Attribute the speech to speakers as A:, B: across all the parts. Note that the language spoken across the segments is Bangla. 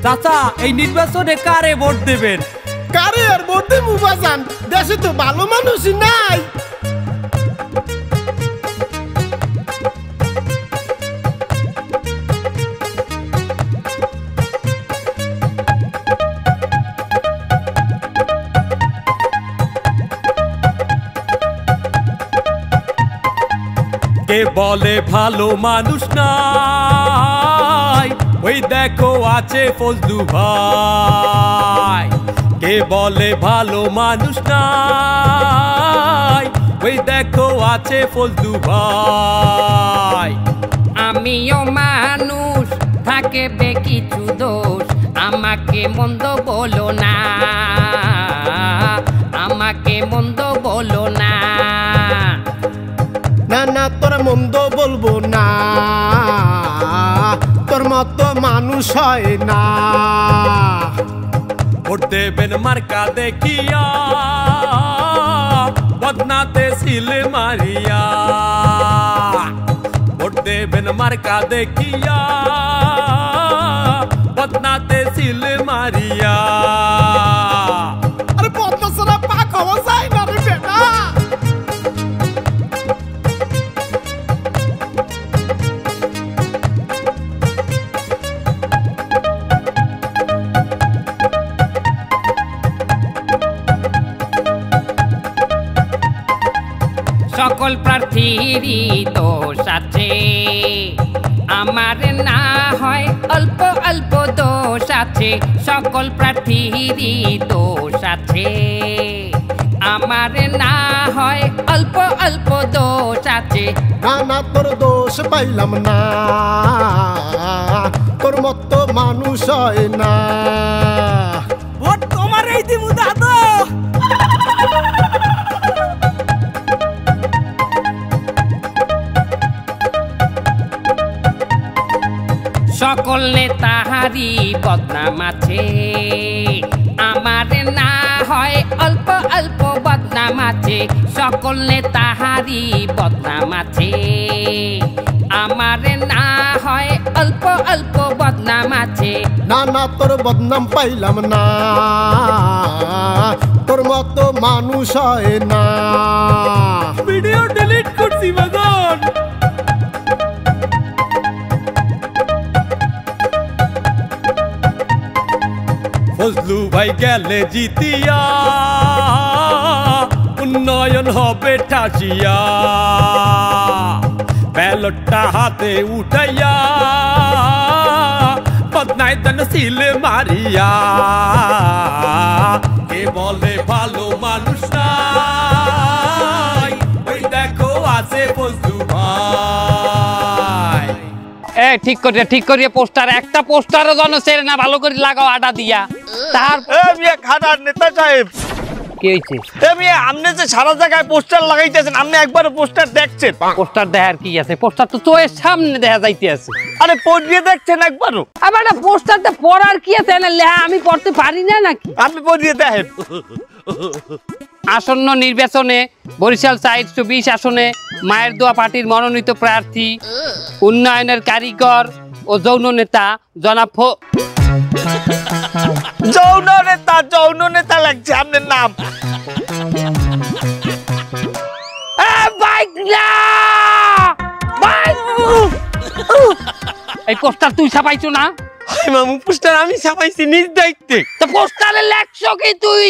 A: চাচা এই নির্বাচনে কারে ভোট দেবেন?
B: কারে আর ভোট দেবো বাজান, দেশে তো ভালো মানুষই নাই।
A: কে বলে ভালো মানুষ নাই, ওই দেখো আছে ফজলু ভাই। কে বলে ভালো মানুষ নাই, ওই দেখো আছে ফজলু ভাই।
C: আমিও মানুষ, থাকে বে কিছু দোষ, আমাকে মন্দ বলো না, আমাকে মন্দ বলো না।
B: না না তোর মন্দ বলবো না, তোর মতো মানুষ হয় না।
A: ভোট দেবেন মার্কা দেখিয়া, বদনাতে সিল মারিয়া। ভোট দেবেন মার্কা দেখিয়া, বদনাতে সিল মারিয়া।
B: আরে বদনা ছাড়া পাক হওয়া যায় না রে বেটা।
C: সকল প্রার্থীরই দোষ আছে, আমার না হয় অল্প অল্প দোষ আছে। সকল প্রার্থীরই দোষ আছে, আমার না হয় অল্প অল্প দোষ আছে।
B: না না তোর দোষ পাইলাম না, তোর মতো মানুষ হয় না।
A: ভোট তোমার এই দিমু দাদু।
C: সকল নেতাহারি বদনাম আছে, আমার না হয় অল্প অল্প বদনাম আছে। সকল নেতাহারি বদনাম আছে, আমার না হয় অল্প অল্প বদনাম আছে।
B: না না তোর বদনাম পাইলাম না, তোর মতো মানুষ হয় না।
A: ভিডিও ডিলিট করছি বাজান। ফজলু ভাই গেলে জিতিয়া, উন্নয়ন হবে ঠাসিয়া। ব্যালটটা হাতে উঠাইয়া, বদনায় তন সিল মারিয়া। কে বলে ভালো মানুষ নাই, ওই দেখো আছে ফজলু ভাই।
C: ঠিক করিয়া পোস্টার, একটা পোস্টারও জন ছেড়ে না, ভালো করে লাগাও আটা দিয়া। তার
D: খানার নেতা সাহেব
C: কি হয়েছে?
D: আপনি যে সারা জায়গায় পোস্টার লাগাইতেছেন, আপনি একবার পোস্টার দেখছেন?
C: পোস্টার দেখার কি আছে? পোস্টার তো চোখের সামনে দেখা যাইতে আছে।
D: আরে পড়িয়ে দেখছেন একবারও?
C: আবার না পোস্টারটা পড়ার কি আছে? না লেখা আমি পড়তে পারি না নাকি?
D: আপনি পড়িয়ে দেখেন।
C: আসন্ন নির্বাচনে বরিশাল 420 আসনে মায়ের দোয়া পার্টির মনোনীত প্রার্থী, উন্নয়নের কারিগর ও যৌন নেতা জনাব
D: যৌন নেতা লাগছে আপনার নাম।
C: এই পোস্টার তুই ছাপাইছো না?
D: মামু পোস্টার আমি ছাপাইছি নিজ দায়িত্বে।
C: তো পোস্টারে লেখছো কি তুই?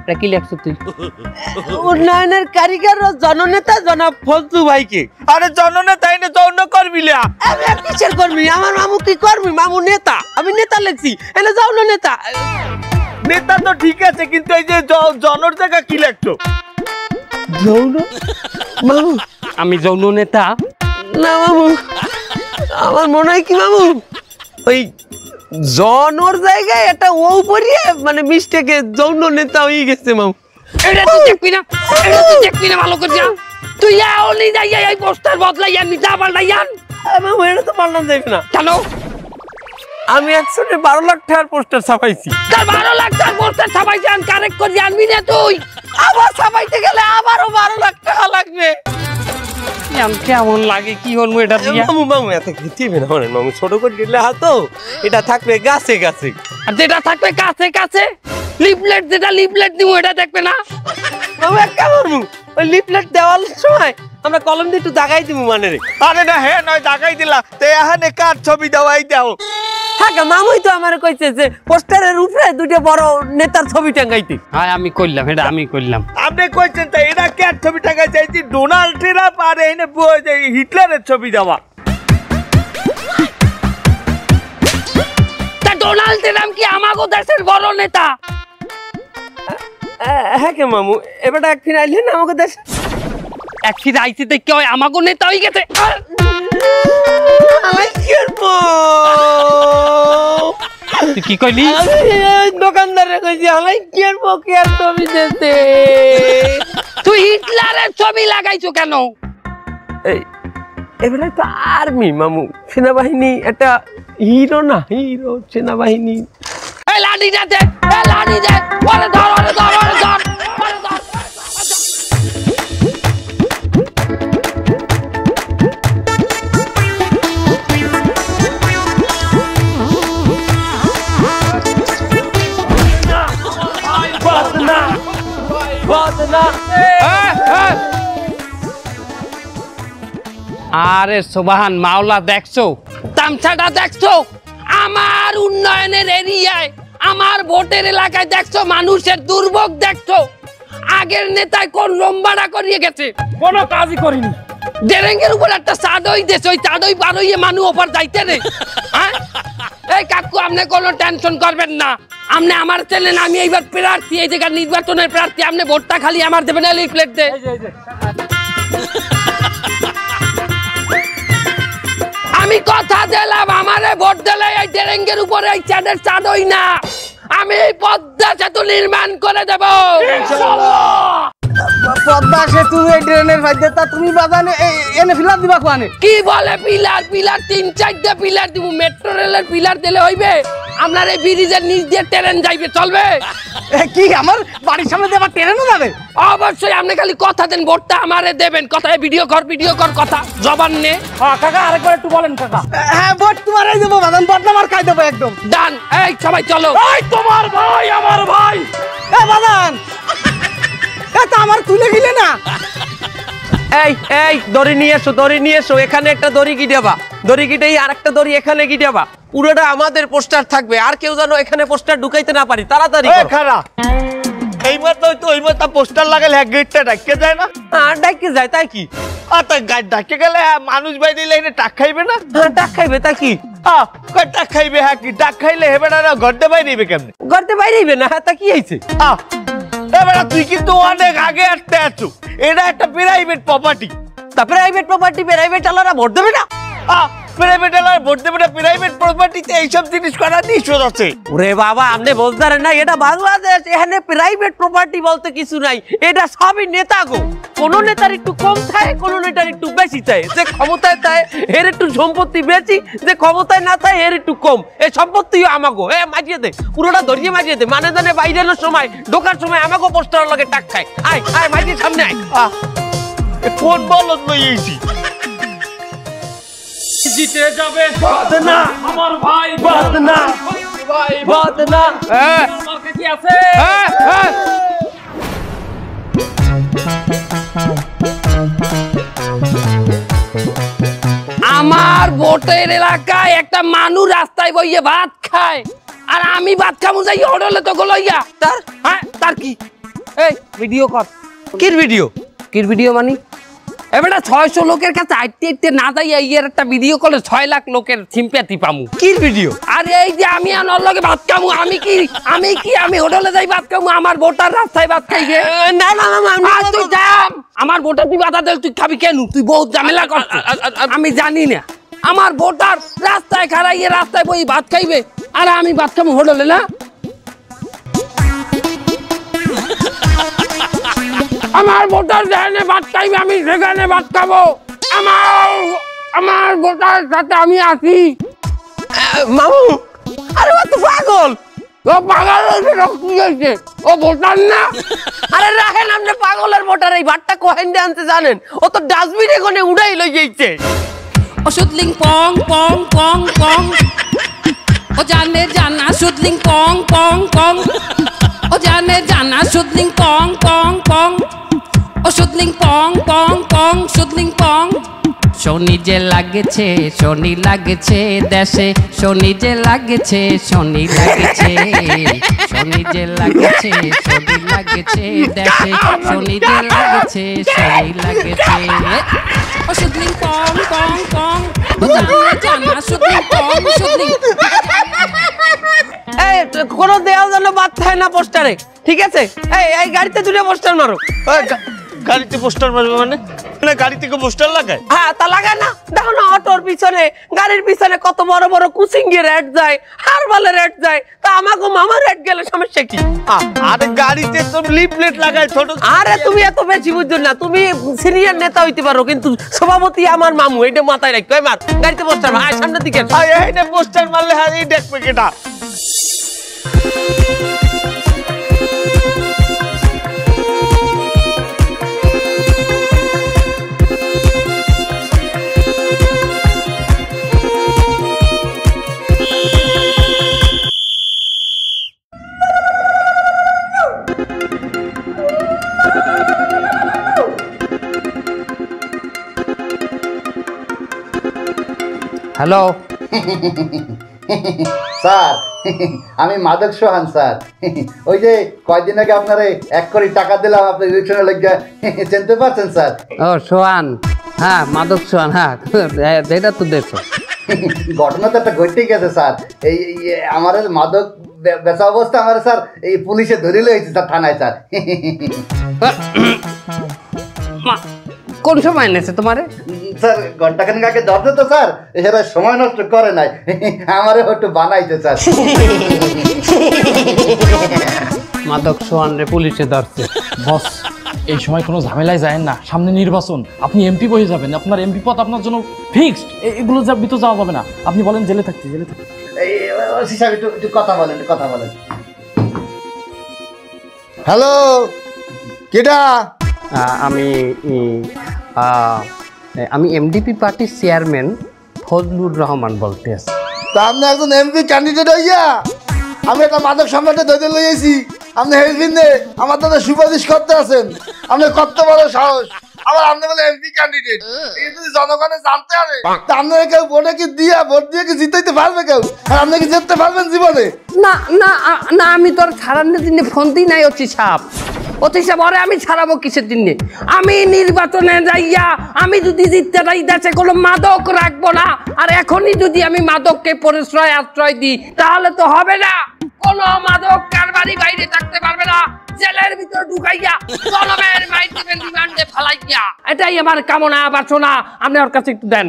C: এটা কি লেখছো তুই?
D: উন্নয়নের কারিগর ও জননেতা জনাব ফজলু ভাইকে। আরে জননেতা এনে যৌন কর্মীলা। আমি কিসের কর্মী? আমার মামু কি কর্মী? মামু নেতা। আমি নেতা লেখছি, এনে যৌন নেতা। নেতা তো ঠিক আছে, কিন্তু এই যে জনর জায়গা কি লেখছো? যৌন মামু।
C: আমি যৌন নেতা
D: না মামু, আমার মনে হয় কি মামু, ওই জনর জায়গায় এটা ও পরিয়ে মানে মিস্টেকে যৌন নেতা হয়ে গেছে মামু।
C: এটা তুই দেখবি না, এটা তুই দেখবি না ভালো করে। তুই আও নি যাই এই পোস্টার বদলাই আনবি, যা পাল্টাই আন।
D: মামু এটা তো পাল্টান যাবে না।
C: কেন?
D: আমি 112 লাখ টাকার পোস্টার ছাপাইছি।
C: তার 12 লাখ টাকার পোস্টার ছাপাইছি, আন কারেক্ট করে আনবি না তুই।
D: আবার ছাপাইতে গেলে আবারও 12 লাখ টাকা লাগবে।
C: কেমন লাগে কি হনমু এটা দিয়া
D: মামু মামু এত খেতে না মানে মামু ছোট করে দিলে হাতো এটা থাকবে গাছে গাছে
C: আর যেটা থাকবে কাছে কাছে লিফলেট যেটা লিফলেট দিব এটা দেখবে না
D: মামু একটা মামু ওই লিফলেট দেওয়ার সময় আমরা কলম দিয়ে একটু দাগাই দিব মানে রে
B: আরে না হ্যাঁ নয় দাগাই দিলা তে এখানে কার ছবি দেওয়াই দাও
D: হ্যাঁ মামুই তো আমার কইছে যে পোস্টারের উপরে দুটো বড় নেতার ছবি টাঙ্গাইতে
C: হ্যাঁ আমি কইলাম এটা আমি কইলাম
B: আপনি কইছেন তাই এটা কার ছবি টাকা চাইছি ডোনাল্ড ট্রাম্প আর এনে হিটলারের ছবি দেওয়া
C: তা ডোনাল্ড ট্রাম্প কি আমাগো দেশের বড় নেতা
D: হ্যাঁ কে মামু এবারটা একদিন আইলে না আমাকে দেশ
C: এক ফির আইছি দেখে ওই আমাগো নেতা হয়ে গেছে তুই কি কইলি
D: দোকানদারে কইছি আমি কি করবো কি আর ছবি দিতে
C: তুই হিটলারের ছবি লাগাইছো কেন
D: এই এবারে তো আর্মি মামু সেনাবাহিনী একটা হিরো না হিরো সেনাবাহিনী
C: এই লাঠি দে এই লাঠি দে ওরে ধর ওরে ধর ওরে ধর ওরে ধর আরে সুবহান মাওলা দেখছো তামছাটা দেখছো আমার উন্নয়নের এরিয়ায় আমার ভোটের এলাকায় দেখছো মানুষের দুর্ভোগ দেখছো আগের নেতায় কোন লম্বাড়া করিয়ে গেছে
A: কোনো কাজই করিনি
C: ডেরেঙ্গের উপর একটা চাদই দেশ ওই চাদই পার হইয়ে মানুষ ওপর যাইতে রে এই কাকু আপনি কোনো টেনশন করবেন না আপনি আমার চ্যানেল আমি এইবার প্রার্থী এই জায়গার নির্বাচনের প্রার্থী আপনি ভোটটা খালি আমার দেবেন লিফলেট দে আমি কথা দিলাম আমারে ভোট দিলে এই ডেরেঙ্গের উপরে এই চাঁদের চাঁদই না আমি পদ্মা সেতু নির্মাণ করে দেব
B: পদ্মা সেতু এই ড্রেনের ফাইদে তা তুমি বাজানে এনে ফিলার দিবা কোয়ানে
C: কি বলে পিলার পিলার 3-4টা পিলার দিব মেট্রো রেলের পিলার দিলে হইবে আপনার এই ব্রিজের নিচ দিয়ে ট্রেন যাইবে চলবে
B: কি আমার বাড়ির সামনে দিয়ে আবার ট্রেনও যাবে
C: অবশ্যই আপনি খালি কথা দেন ভোটটা আমারে দেবেন কথায় ভিডিও কর কথা জবান নে
A: কাকা আরেকবার একটু বলেন কাকা
B: হ্যাঁ ভোট তোমারই দেবো বাদাম পটনা মার খাই দেবো একদম
C: ডান এই সবাই চলো
A: এই তোমার ভাই আমার ভাই
B: এ বাদান এটা আমার তুলে গিলে না
D: এই এই দড়ি নিয়ে এসো এখানে একটা দড়ি গিটাবা দড়ি গিটেই আরেকটা দড়ি এখানে গিটাবা পুরোটা আমাদের পোস্টার থাকবে আর কেউ যেন এখানে পোস্টার ঢুকাইতে না পারি তাড়াতাড়ি
B: এ খারা এইবার তো ওইবার তা পোস্টার লাগালে হ্যাঁ গেটটা ডাকে যায় না
D: ডাইকে যায় তাই কি
B: তা গাড়ি ডাকে গেলে মানুষ বাইরে এনে টাক খাইবে না
D: ডাক খাইবে তাই কি
B: টাক খাইবে হ্যাঁ কি টাক খাইলে হেবে না ঘরতে বাইরে কেমনে
D: করতে বাইরেইবে না তা কি হয়েছে
B: এবার তুই কিন্তু অনেক আগে আসতে আছো এটা একটা প্রাইভেট প্রপার্টি
D: তা প্রাইভেট প্রপার্টি প্রাইভেট আলারা ভোট দেবে না
B: প্রাইভেট এলাকায় ভোট দেবে না প্রাইভেট প্রপার্টিতে এইসব জিনিস করা নিষেধ আছে
D: ওরে বাবা আপনি বুঝতে পারেন না এটা বাংলাদেশ এখানে প্রাইভেট প্রপার্টি বলতে কিছু নাই এটা সবই নেতা গো কোন নেতার একটু কম থাকে কোন নেতার একটু বেশি থাকে যে ক্ষমতায় থাকে এর একটু সম্পত্তি বেশি যে ক্ষমতায় না থাকে এর একটু কম এই সম্পত্তিও আমাগো মাজিয়ে দে পুরোটা ধরিয়ে মাজিয়ে দে মানে জানে বাইরের সময় ঢোকার সময় আমাগো পোস্টার লাগে টাক খায় আয় আয় মাজিয়ে সামনে আয়
B: কোন বলত লইছি
A: জিতে যাবে না আমার ভাই
D: না বাদ না
A: আমার কি আছে
C: আমার ভোটের এলাকায় একটা মানুষ রাস্তায় বইয়ে ভাত খায় আর আমি ভাত খামু যাই হোটেলে তো গলইয়া তার কি এই ভিডিও কর কির ভিডিও মানে এবারে 600 লোকের কাছে আইতে না যাইয়া ইয়ের একটা ভিডিও করলে 6 লাখ লোকের সিম্প্যাথি পামু
D: কির ভিডিও
C: আরে এই যে আমি আনার লগে ভাত খামু আমি হোটেলে যাই ভাত খামু আমার ভোটার রাস্তায় ভাত খাইবে
D: না না
C: তুই যাম আমার ভোটার তুই বাধা দিল তুই খাবি কেন তুই বহুত ঝামেলা করছিস আমি জানি না আমার ভোটার রাস্তায় খাড়াইয়ে রাস্তায় বই ভাত খাইবে আর আমি ভাত খামু হোটেলে না আমার ভোটার যেখানে ভাত খাইবে আমি সেখানে ভাত খাবো আমার ভোটার সাথে আমি আছি
D: মামু আরে ও তো পাগল
C: ও পাগল হয়েছে ও ভোটার না।
D: আরে রাখেন আপনি পাগলের ভোটার, এই ভাতটা কোহেন দিয়ে আনতে জানেন? ও তো ডাস্টবিনে কোনে উড়াই লই যাইছে।
E: ও সুদলিং পং পং পং পং, ও জানে জানা সুদলিং পং পং পং, ও জানে জানা সুদলিং পং পং পং, ও সুদলিং পং পং পং সুদলিং পং। শনি যে লাগেছে শনি লাগেছে দেশে, শনি যে লাগেছে শনি লাগেছে, শনি যে লাগেছে শনি লাগেছে দেশে, শনি যে লাগেছে শনি লাগেছে। ও সুদলিং পং পং পং, ও জানে জানা সুদলিং পং সুদলিং।
D: এই কোনো দেওয়া যেন বাদ থাকে না পোস্টারে, ঠিক আছে? এই গাড়িতে দুটো পোস্টার মারো।
B: গাড়িতে পোস্টার মারবে মানে? গাড়ি থেকে পোস্টার লাগায়?
D: হ্যাঁ তা লাগায় না? দেখো না অটোর পিছনে গাড়ির পিছনে কত বড় বড় কুচিঙ্গি রেট যায়, হারবালে রেট যায়, তা আমাকে মামা রেট গেলে সমস্যা কি?
B: আরে গাড়িতে তো লিফলেট লাগায় ছোট।
D: আরে তুমি এত বেশি বুঝছো না, তুমি সিনিয়র নেতা হইতে পারো কিন্তু সভাপতি আমার মামু, এটা মাথায় রাখো। মার গাড়িতে পোস্টার মার, আয় সামনের দিকে।
B: পোস্টার মারলে হ্যাঁ এই দেখবে কেটা?
C: হ্যালো
F: স্যার, আমি মাদক সোহান স্যার। ওই যে কয়দিন আগে আপনারে 1 কোটি টাকা দিলাম আপনি ইলেকশনের লাগিয়া, চিনতে পারছেন স্যার?
C: ও সোহান, হ্যাঁ মাদক সোহান, হ্যাঁ এটা তো দেখো।
F: ঘটনা তো একটা ঘটেই গেছে স্যার। এই আমার মাদক বেচা অবস্থা আমার স্যার এই পুলিশে ধরে লইছে স্যার থানায় স্যার।
C: কোন সময় এনেছে তোমারে?
F: স্যার ঘন্টাখানেক আগে ধরতে তো স্যার, এরা সময় নষ্ট করে নাই, আমারে একটু বানাইছে স্যার।
C: মাদক সোহান রে পুলিশে ধরছে।
G: বস এই সময় কোনো ঝামেলায় যায় না, সামনে নির্বাচন, আপনি এমপি হয়ে যাবেন, আপনার এমপি পদ আপনার জন্য ফিক্সড, এগুলো ভিতর যাওয়া যাবে না। আপনি বলেন জেলে থাকতে, জেলে থাকতে।
F: ওসি সাহেব একটু কথা বলেন, একটু কথা বলেন। হ্যালো, কেডা?
C: আমি এমডিপি পার্টির চেয়ারম্যান ফজলুর রহমান বলতে আছি।
F: তা আপনি একজন এমপি ক্যান্ডিডেট হইয়া আমি একটা মাদক সম্রাটে ধরে লইয়েছি, আপনি হেলফিনে আমার দাদা সুপারিশ করতে আছেন? আপনি কত বড় সাহস, আবার আপনি বলে এমপি ক্যান্ডিডেট? এই যদি জনগণে জানতে পারে তা আপনারা কেউ ভোটে কি দিয়া ভোট দিয়ে কি জিতাইতে পারবে কেউ? আর আপনি কি জিততে পারবেন জীবনে?
C: না না না, আমি তোর ছাড়ানোর দিনে ফোন দিই নাই অতি সাপ, অতি সাপ ওরে আমি ছাড়াবো কিসের দিনে? আমি নির্বাচনে যাইয়া আমি যদি জিততে যাই দেশে কোনো মাদক রাখবো না, আর এখনই যদি আমি মাদককে পরিশ্রয় আশ্রয় দিই তাহলে তো হবে না। কোনো মাদক কারবারি বাইরে থাকতে পারবে না, জেলের ভিতর ঢুকাইয়া জনমের মাইটিমের রিমান্ডে ফেলাইয়া, এটাই আমার কামনা বাসনা। আপনি ওর কাছে একটু দেন।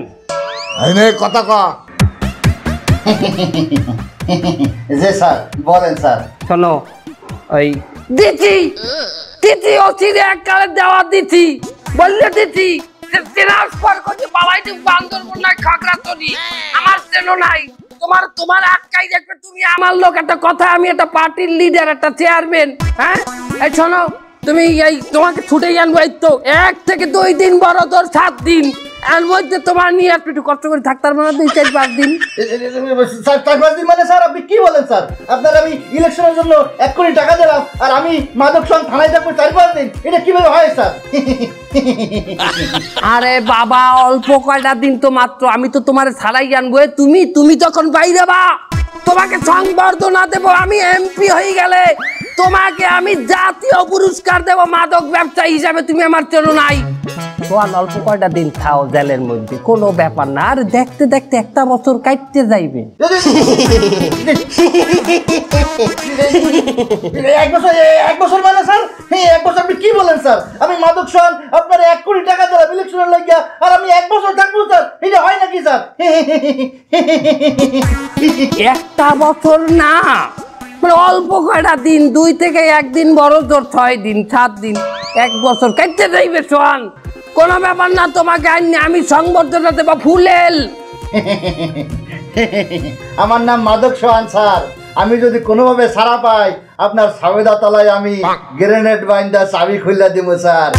F: কথা ক। জি স্যার, বলেন স্যার।
C: শোনো, ওই দিচ্ছি দিচ্ছি অচিরে এককালে দেওয়া দিচ্ছি, বললে দিচ্ছি ট্রান্সফার করতে পালাইতে বান্দরবনায় খাগড়াছড়ি, আমার চেনো নাই। তোমার আটকাই দেখবে তুমি আমার লোক, একটা কথা, আমি একটা পার্টির লিডার, একটা চেয়ারম্যান। হ্যাঁ এই শোনো, তুমি এই তোমাকে ছুটে আনবো এই তো 1 থেকে 2 দিন, বড় তোর 7 দিন, এর মধ্যে তোমার নিয়ে একটু কষ্ট করে থাকতে পারবো না 2-4-5 দিন।
F: স্যার 4-5 দিন মানে স্যার আপনি কি বলেন স্যার? আপনার আমি ইলেকশনের জন্য 1 কোটি টাকা দিলাম আর আমি মাদক সঙ্গে থানায় থাকবো 4-5 দিন, এটা কিভাবে হয় স্যার?
C: আরে বাবা, অল্প কয়টা দিন তো মাত্র, আমি তো তোমার ছাড়াই আনবো। তুমি তখন বাইরে বা, তোমাকে সংবর্ধনা দেবো, আমি এমপি হয়ে গেলে তোমাকে আমি জাতীয় পুরস্কার দেবো মাদক ব্যবসায়ী হিসাবে, তুমি আমার চেনো নাই। তোমার অল্প কয়টা দিন থাও জেলের মধ্যে, কোনো ব্যাপার না, আর দেখতে দেখতে 1 বছর কাটতে যাইবে।
F: 1 বছর মানে স্যার? 1 বছর আপনি কি বলেন স্যার? আমি মাদক সন আপনার 1 কোটি টাকা দিলাম ইলেকশনের লাগিয়া, আর আমি 1 বছর থাকবো স্যার? এটা হয় নাকি স্যার?
C: 1 বছর না, অল্প কয়টা দিন, 2 থেকে 1 দিন, বড় জোর 6 দিন 7 দিন, 1 বছর কাটতে যাইবে। সোহান, কোনো ব্যাপার না, তোমাকে আমি সংবর্ধনা দেবো ফুলেল।
F: আমার নাম মাদক সোহান স্যার, আমি যদি কোনোভাবে ছাড়া পাই আপনার সাবেদা তলায় আমি গ্রেনেড বাইন্দা চাবি খুললা দিব স্যার।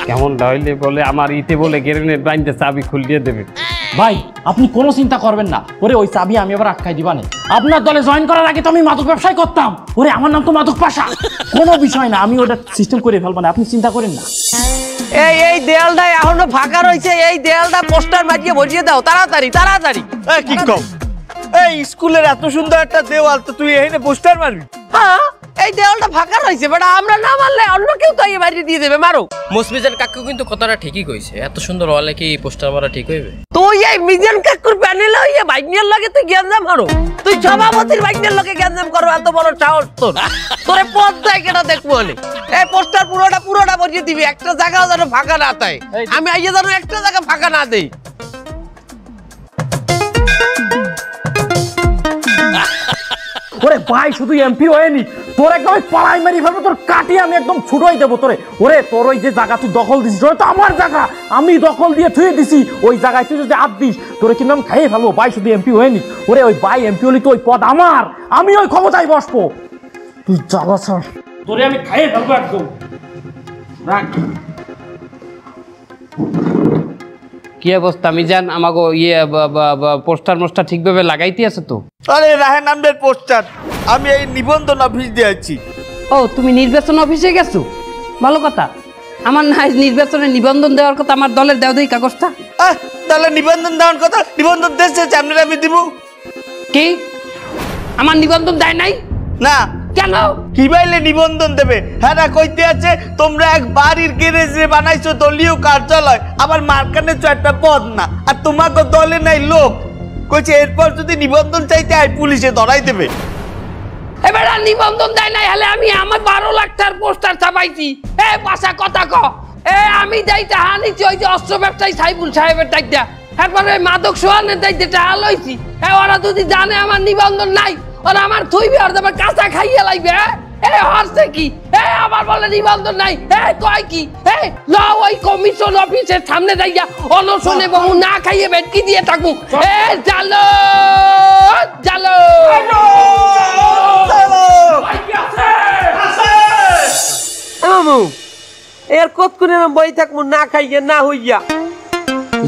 C: কেমন হইলে বলে আমার ইতে বলে গ্রেনেড বাইন্দা চাবি খুলিয়ে দেবে।
G: ভাই আপনি কোনো চিন্তা করবেন না, ওরে ওই চাবি আমি আবার আটকাই দিবানে। আপনার দলে জয়েন করার আগে তো আমি মাদক ব্যবসায় করতাম, ওরে আমার নাম তো মাদক পাশা, কোনো বিষয় না, আমি ওটা সিস্টেম করে ফেলবো না, আপনি চিন্তা করেন না।
D: এই দেয়ালটা এখনো ফাঁকা রয়েছে, এই দেয়ালটা পোস্টার মারিয়ে বসিয়ে দাও তাড়াতাড়ি তাড়াতাড়ি।
B: কি কম এই স্কুলের এত সুন্দর একটা দেওয়াল তো তুই এখানে পোস্টার মারবি?
D: হ্যাঁ এই দেওয়ালটা ফাঁকা রয়েছে, বাট আমরা না মারলে অন্য কেউ তো এই বাড়ি দিয়ে দেবে, মারো।
H: মুসমিজান কাকু কিন্তু কথাটা ঠিকই কইছে, এত সুন্দর ওয়ালে কি পোস্টার মারা ঠিক হইবে?
D: তুই এই মিজান কাকুর প্যানেলে হইয়া বাইকের লাগে তুই গ্যাঞ্জাম মারো, তুই সভাপতির বাইকের লগে গ্যাঞ্জাম করো, এত বড় সাহস তোর? তোরে পথ দেয় কেটা দেখবো না, এই পোস্টার পুরোটা বসিয়ে দিবি, একটা জায়গাও যেন ফাঁকা না থাকে, আমি আইয়া যেন একটা জায়গা ফাঁকা না দেই।
G: ওরে ভাই শুধু এমপি হয়নি, তোর একদম পাড়াই মারি ফেলবো, তোর কাটিয়ে আমি একদম ছুটোই দেবো তোরে। ওরে তোর ওই যে জায়গা তুই দখল দিছিস, ওই তো আমার জায়গা, আমি দখল দিয়ে থুয়ে দিছি, ওই জায়গায় তুই যদি হাত দিস তোরে কিন্তু আমি খাইয়ে ফেলবো। ভাই শুধু এমপি হয়নি, ওরে ওই ভাই এমপি হলি তো ওই পদ আমার, আমি ওই ক্ষমতায় বসবো, তুই জ্বালা ছাড়, তোরে আমি খাইয়ে ফেলবো একদম। রাখ
C: কি অবস্থা মিজান, আমাকে পোস্টার ঠিকভাবে লাগাইতে আছে তো?
B: আরে রাহে নামের পোস্টার আমি এই নিবন্ধন অফিস দিয়ে আছি।
E: ও তুমি নির্বাচন অফিসে গেছো, ভালো কথা। আমার না নির্বাচনে নিবন্ধন দেওয়ার কথা, আমার দলের দেও দেই কাগজটা।
B: তাহলে নিবন্ধন দেওয়ার কথা, নিবন্ধন দেশে আপনারা আমি দিব
E: কি? আমার নিবন্ধন দেয় নাই?
B: না।
E: কেন?
B: কি বাইলে নিবন্ধন দেবে? হ্যাঁ কইতে আছে তোমরা এক বাড়ির গ্যারেজে বানাইছো দলীয় কার্যালয়, আবার মার্কানে তো একটা পদ না, আর তোমাকে দলে নাই লোক, কইছে এরপর যদি নিবন্ধন চাইতে হয় পুলিশে ধরাই দেবে।
E: এবার আর নিবন্ধন দেয় নাই, হলে আমি আমার 12 লাখ টাকার পোস্টার ছাপাইছি। এ পাশা কথা ক, আমি যাইতে হানিছি ওই যে অস্ত্র ব্যবসায়ী সাইফুল সাহেবের টাইটা, এরপরে মাদক সোহানের দায়িত্বে টাকা লইছি। ওরা যদি জানে আমার নিবন্ধন নাই, ওরা আমার থইবে, আর আমার কাঁচা খাইয়ে লাগবে। হরছে কি? আবার বলে নিবন্ধন নাই, কয় কি? ওই কমিশন অফিসের সামনে যাইয়া অনশনে বহু না খাইয়ে বেটকি দিয়ে থাকবো। জালো জালো
D: মামু এর কতক্ষণ বই থাকবো না খাইয়া না হইয়া?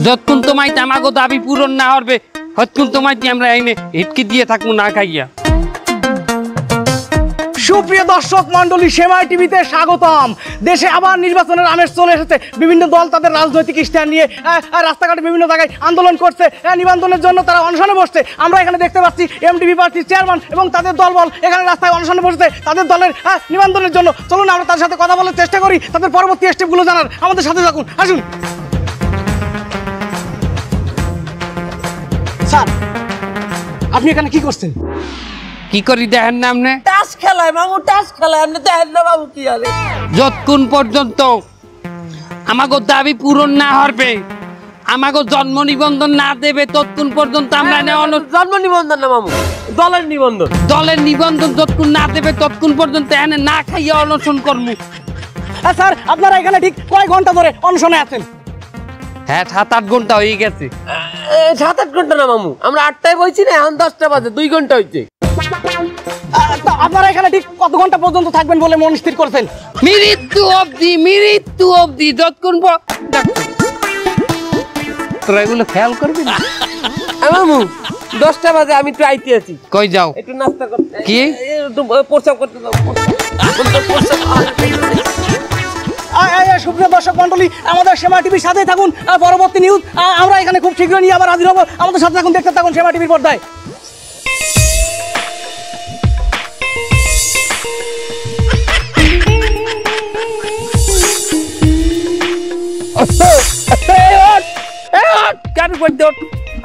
C: যতক্ষণ তোমায় আমাকে দাবি পূরণ না হবে, ততক্ষণ তোমায় আমরা এনে হিটকি দিয়ে থাকবো না খাইয়া।
I: সুপ্রিয় দর্শক মন্ডলী, সেমাই টিভিতে স্বাগতম। দেশে আবার নির্বাচনের আমেজ চলে এসেছে, বিভিন্ন দল তাদের রাজনৈতিক স্ট্যান্ড নিয়ে রাস্তাঘাটে বিভিন্ন জায়গায় আন্দোলন করছে, নিবন্ধনের জন্য তারা অনশনে বসছে। আমরা এখানে দেখতে পাচ্ছি এমডিপি পার্টির চেয়ারম্যান এবং তাদের দলবল এখানে রাস্তায় অনশনে বসেছে তাদের দলের নিবন্ধনের জন্য। চলুন আমরা তার সাথে কথা বলার চেষ্টা করি, তাদের পরবর্তী স্টেপগুলো জানার। আমাদের সাথে থাকুন, আসুন। স্যার আপনি এখানে কি করছেন?
C: কি করি দেখেন না আপনি?
D: টাস খেলায় মামু, টাস খেলায়, আপনি দেখেন না বাবু কি আরে?
C: যতক্ষণ পর্যন্ত আমাকে দাবি পূরণ না হবে, আমাকে জন্ম নিবন্ধন না দেবে, ততক্ষণ পর্যন্ত আমরা
D: জন্ম নিবন্ধন না মামু, দলের নিবন্ধন।
C: দলের নিবন্ধন যতক্ষণ না দেবে ততক্ষণ পর্যন্ত এনে না খাইয়ে অনশন করবো।
I: স্যার আপনারা এখানে ঠিক কয় ঘন্টা ধরে অনশনে আছেন?
C: হ্যাঁ 7-8 ঘন্টা হয়ে গেছে।
D: 7-8 ঘন্টা না মামু, আমরা 8টায় বইছি না, এখন 10টা বাজে, 2 ঘন্টা হইছে।
I: আপনারা এখানে ঠিক কত ঘন্টা পর্যন্ত থাকবেন বলে মন স্থির করছেন?
C: মৃত্যু অবধি যতক্ষণ তোরা এগুলো খেয়াল করবি না।
D: মামু 10টা বাজে, আমি একটু আইতে আছি।
C: কই যাও?
D: একটু নাস্তা করতে।
C: কি?
D: একটু প্রস্রাব করতে দাও।
I: সুপ্রিয় দর্শক মন্ডলী, আমাদের সেমা টিভির সাথেই থাকুন। পরবর্তী নিউজ আমরা এখানে খুব শীঘ্রই নিয়ে আবার হাজির হবো। আমাদের সাথে থাকুন, দেখতে থাকুন সেমা টিভির পর্দায়।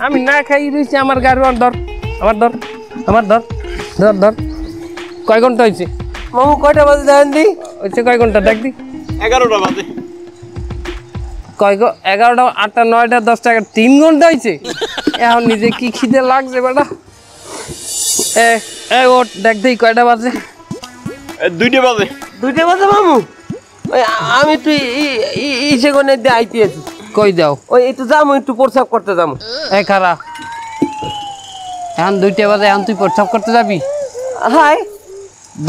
C: আমি না খাই রয়েছি, আমার গাড়ি ধর, আমার ধর, আমার ধর, ধর ধর। কয় ঘন্টা হয়েছে
D: মামু? কয়টা বাজে দেখেন দি?
C: হচ্ছে কয় ঘন্টা দেখ দি?
B: 11টা বাজে।
C: কয় 11টা, 8টা, 9টা, 10টা, 3 ঘন্টা হয়েছে। এখন নিজে কি খিদে লাগছে বেটা। ওট দেখ দিই কয়টা বাজে?
B: 2টা বাজে।
D: 2টা বাজে মামু? আমি একটু ইসে গনে দিয়ে আইতে আছি।
C: কই যাও?
D: ওই একটু যাবো, একটু প্রস্রাব করতে যাবো।
C: খারা এখন 2টা বাজে, এখন তুই প্রস্রাব করতে যাবি?
D: হাই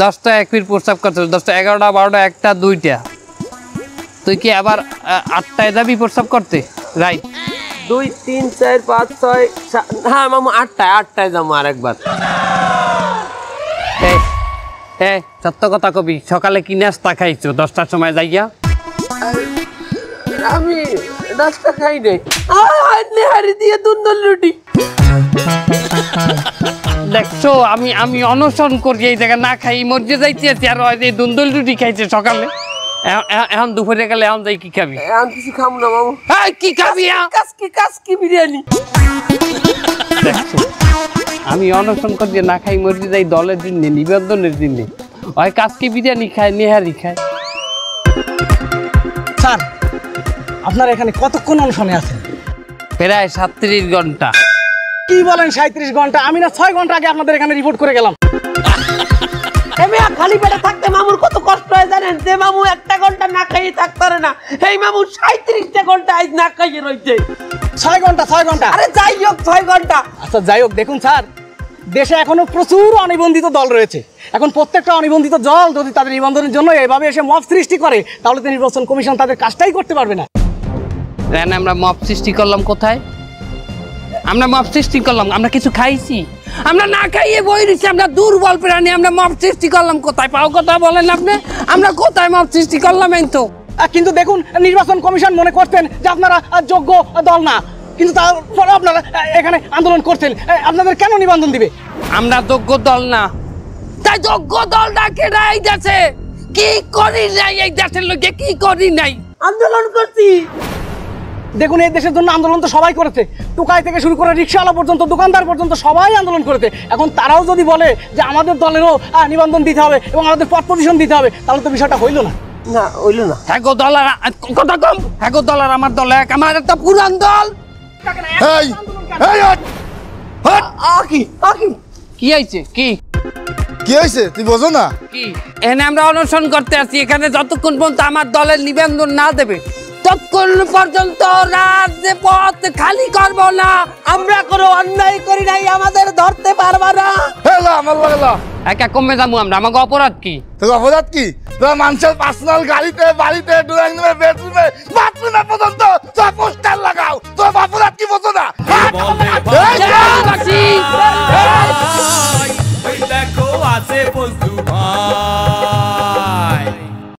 C: 10টা 1 মিনিট প্রস্রাব করতে, 10টা 11টা 12টা 1টা 2টা। তুই কি আবার 8টায় যাবি প্রস্রাব করতে? রাইট।
D: 2 3 4 5 6 হ্যাঁ মামু 8টায় যাবো আরেকবার।
C: সত্য কথা কবি, সকালে কি নাস্তা খাইছো 10টার সময় যাইয়া?
D: আমি নাস্তা খাই নাই, নেহারি দিয়ে দুন্দল রুটি।
C: দেখছো আমি অনশন করি এই জায়গা, না খাই মরজে যাইতে আছি, আর এই দুন্দল রুটি খাইছে সকালে। এখন দুপুরে গেলে এখন যাই কি খাবি?
D: এখন কিছু খাবো না মামু।
C: কি খাবি?
D: কাসকি বিরিয়ানি।
C: দেখছো আমি অনশন করি, না খাই মরজে যাই দলের দিনে, নিবন্ধনের দিনে। ওই কাসকি বিরিয়ানি খায়, নেহারি খায়।
I: স্যার আপনারা এখানে কতক্ষণ অনশনে আছেন?
C: প্রায় 37 ঘন্টা।
I: কি বলেন 37 ঘন্টা? আমি না 6 ঘন্টা আগে আপনাদের এখানে রিপোর্ট করে গেলাম।
D: খালি পেটে থাকতে মামুর কত কষ্ট হয় জানেন? যে মামু 1 ঘন্টা না খাইয়ে থাকতে পারে না, এই মামু 37টা ঘন্টা আজ না খাইয়ে রয়েছে।
I: 6 ঘন্টা।
D: আরে যাই হোক 6 ঘন্টা।
I: আচ্ছা যাই হোক, দেখুন স্যার, দেশে এখনো প্রচুর অনিবন্ধিত দল রয়েছে। এখন প্রত্যেকটা অনিবন্ধিত দল যদি তাদের নিবন্ধনের জন্য এভাবে এসে মব সৃষ্টি করে, তাহলে তো নির্বাচন কমিশন তাদের কাজটাই করতে পারবে না।
C: আমরা মব সৃষ্টি করলাম কোথায়? আমরা মব সৃষ্টি করলাম, আমরা কিছু খাইছি? আমরা না খাইয়ে বই দিচ্ছি, আমরা দুর্বল প্রাণী, আমরা মব সৃষ্টি করলাম কোথায়? পাও কথা বলেন আপনি, আমরা কোথায় মব সৃষ্টি করলাম? এই তো।
I: কিন্তু দেখুন, নির্বাচন কমিশন মনে করতেন যে আপনারা যোগ্য দল না, কিন্তু তারপরে আপনারা এখানে আন্দোলন করছেন। আপনাদের কেন নিবন্ধন দিবে?
C: আমরা যোগ্য দল না, তাই যোগ্য দল ডাকে না। এই দেশে কি করি নাই, এই দেশের লোকে কি করি নাই?
D: আন্দোলন করছি।
I: দেখুন, এই দেশের জন্য আন্দোলন তো সবাই করেছে, টুকাই থেকে শুরু করে রিক্সাওয়ালা পর্যন্ত, দোকানদার পর্যন্ত সবাই আন্দোলন করেছে। এখন তারাও যদি বলে যে আমাদের দলেরও নিবন্ধন দিতে হবে এবং আমাদের পদ পজিশন দিতে হবে, তাহলে তো বিষয়টা হইল না।
D: না হইল না।
C: হ্যাগো দলার কথা কম, হ্যাগো দলার আমার দল এক, আমার একটা পুরান দল। কি হয়েছে?
F: কি হয়েছে তুই বোঝো না?
C: কি এখানে আমরা অনশন করতে আছি, এখানে যতক্ষণ পর্যন্ত আমার দলের নিবন্ধন না দেবে ততক্ষণ পর্যন্ত রাজপথ খালি করব না।
D: আমরা কোনো অন্যায় করি নাই, আমাদের ধরতে পারবা না।
C: একা কমে যাবো আমরা, আমাকে অপরাধ কি?
F: তোর অপরাধ কি? তোর মানুষের পার্সোনাল গাড়িতে, বাড়িতে, ড্রয়িং রুমে, বেডরুমে, বাথরুমে পর্যন্ত তোর পোস্টার লাগাও। তোর অপরাধ কি বোঝো না?